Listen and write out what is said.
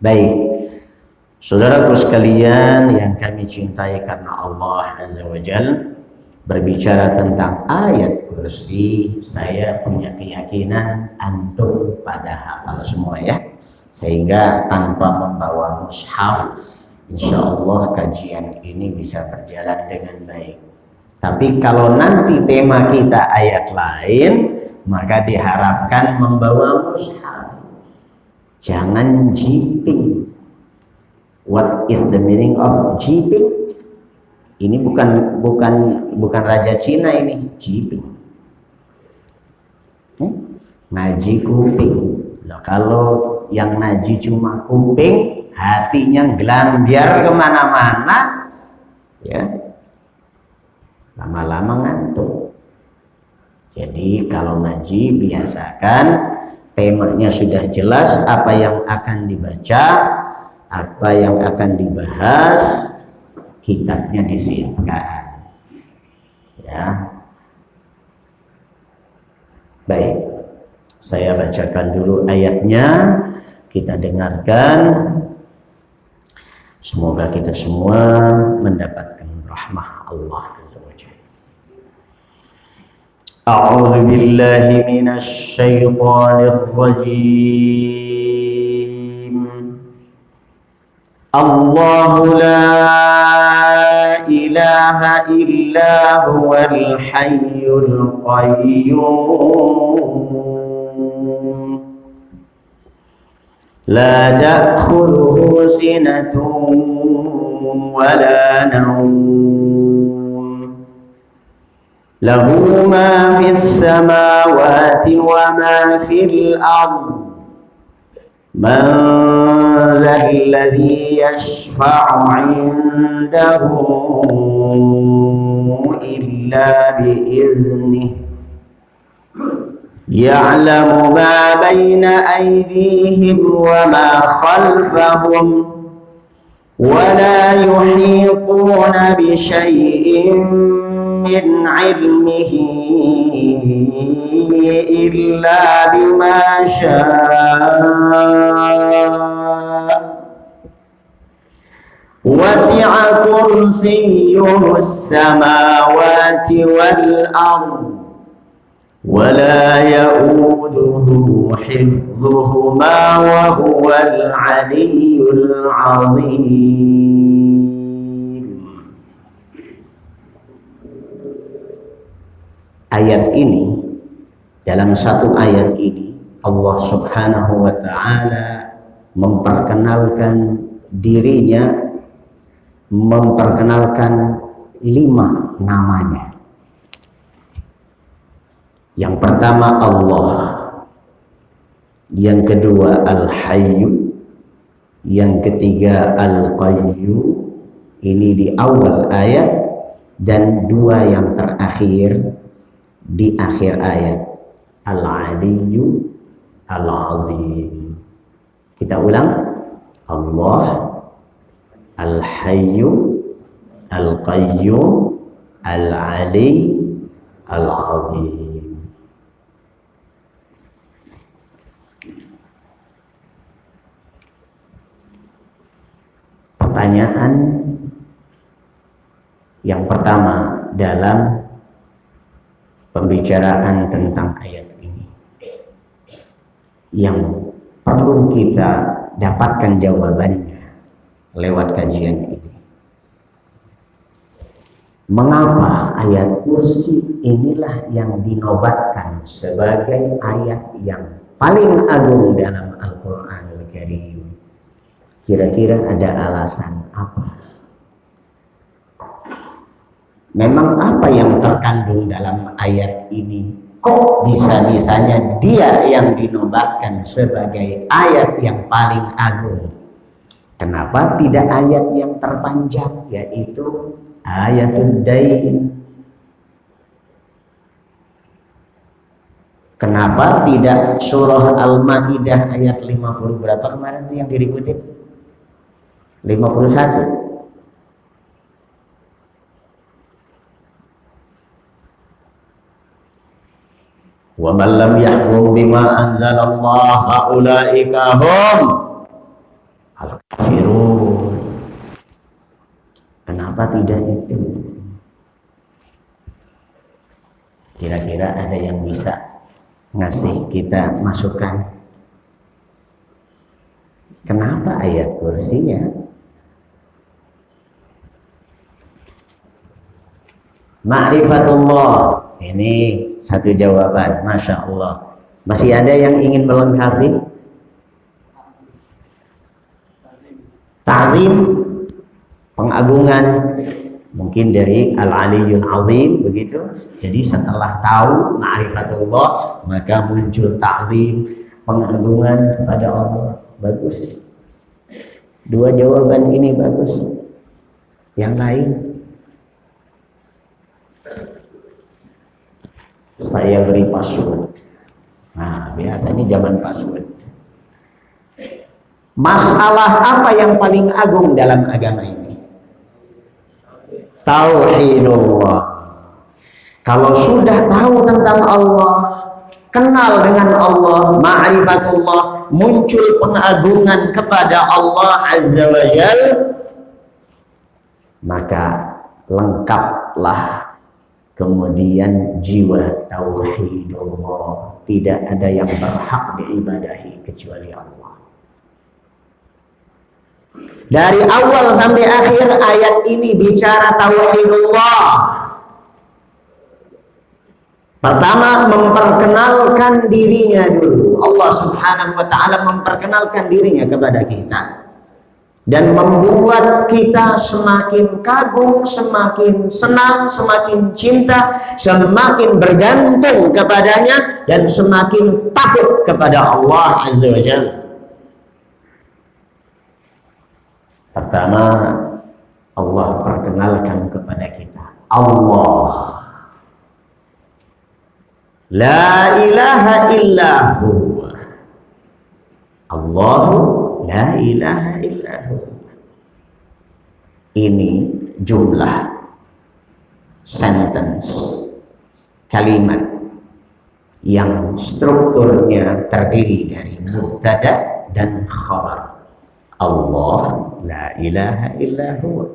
Baik, saudaraku sekalian yang kami cintai karena Allah Azza wa Jal, berbicara tentang ayat kursi, saya punya keyakinan antum pada hafal semua ya. Sehingga tanpa membawa mushaf, insya Allah kajian ini bisa berjalan dengan baik. Tapi kalau nanti tema kita ayat lain, maka diharapkan membawa mushaf. Jangan jiping. What is the meaning of jiping? Ini bukan raja Cina ini, jiping. Ngaji kuping. Nah, kalau yang ngaji cuma kuping, hatinya gelambiar kemana-mana, ya lama-lama ngantuk. Jadi kalau ngaji biasakan temanya sudah jelas, apa yang akan dibaca, apa yang akan dibahas, kitabnya disiapkan. Ya. Baik. Saya bacakan dulu ayatnya, kita dengarkan. Semoga kita semua mendapatkan rahmah Allah Azza wa Jalla. A'udzu billahi minasy syaithanir rajim. Allahu la ilaha illa huwal hayyul qayyum. La ta'khudhuhu sinatun wa la nawm. Lahu ma fis samawati wa ma fil ardh. Man dhal ladzi yashfa'u 'indahu illa bi'idhnihi. Ya'lamu ma baina aydihim wa ma khalfahum wa la yuhituna bi syai'in min 'ilmihi illa bima syaa. Wasi'a kursiyyuhu as-samawati wal ardh ولا يؤوده حفظهما وهو العلي العظيم. Ayat ini, dalam satu ayat ini Allah Subhanahu wa ta'ala memperkenalkan dirinya, memperkenalkan 5 namanya. Yang pertama Allah, yang kedua Al-Hayyu, yang ketiga Al-Qayyum. Ini di awal ayat, dan 2 yang terakhir di akhir ayat, Al-Aliyyu Al-Azim. Kita ulang, Allah, Al-Hayyu, Al-Qayyum, Al-Ali, Al-Azim. Pertanyaan yang pertama dalam pembicaraan tentang ayat ini, yang perlu kita dapatkan jawabannya lewat kajian ini, mengapa ayat kursi inilah yang dinobatkan sebagai ayat yang paling agung dalam Al-Quranul Karim? Kira-kira ada alasan apa? Memang apa yang terkandung dalam ayat ini? Kok bisa-bisanya dia yang dinobatkan sebagai ayat yang paling agung? Kenapa tidak ayat yang terpanjang, yaitu ayatul dain? Kenapa tidak surah Al-Maidah ayat 50 berapa kemarin yang dirikutin? 51. Wa man lam yahkum bima anzalallah fa ulaika hum Apa tidak itu? Kira-kira ada yang bisa ngasih kita masukan? Kenapa ayat kursinya? Ma'rifatullah. Ini satu jawaban. Masya Allah. Masih ada yang ingin melengkapi? Ta'zim, pengagungan, mungkin dari Al-Aliyyul Azim, begitu. Jadi setelah tahu ma'rifatullah, maka muncul ta'zim, pengagungan kepada Allah. Bagus. Dua jawaban ini bagus. Yang lain? Saya beri password. Nah, biasanya zaman password. Masalah apa yang paling agung dalam agama ini? Tauhidullah. Kalau sudah tahu tentang Allah, kenal dengan Allah, ma'rifatullah, muncul pengagungan kepada Allah Azza wa Jal, maka lengkaplah kemudian jiwa tauhidullah. Tidak ada yang berhak diibadahi kecuali Allah. Dari awal sampai akhir ayat ini bicara tauhidullah. Pertama, memperkenalkan dirinya dulu. Allah Subhanahu wa ta'ala memperkenalkan dirinya kepada kita. Dan membuat kita semakin kagum, semakin senang, semakin cinta, semakin bergantung kepadanya, dan semakin takut kepada Allah Azza wa Jalla. Pertama, Allah perkenalkan kepada kita Allah, la ilaha illahu. Allahu la ilaha illahu. Ini jumlah sentence, kalimat yang strukturnya terdiri dari mubtada dan khabar. Allah la ilaha illahu.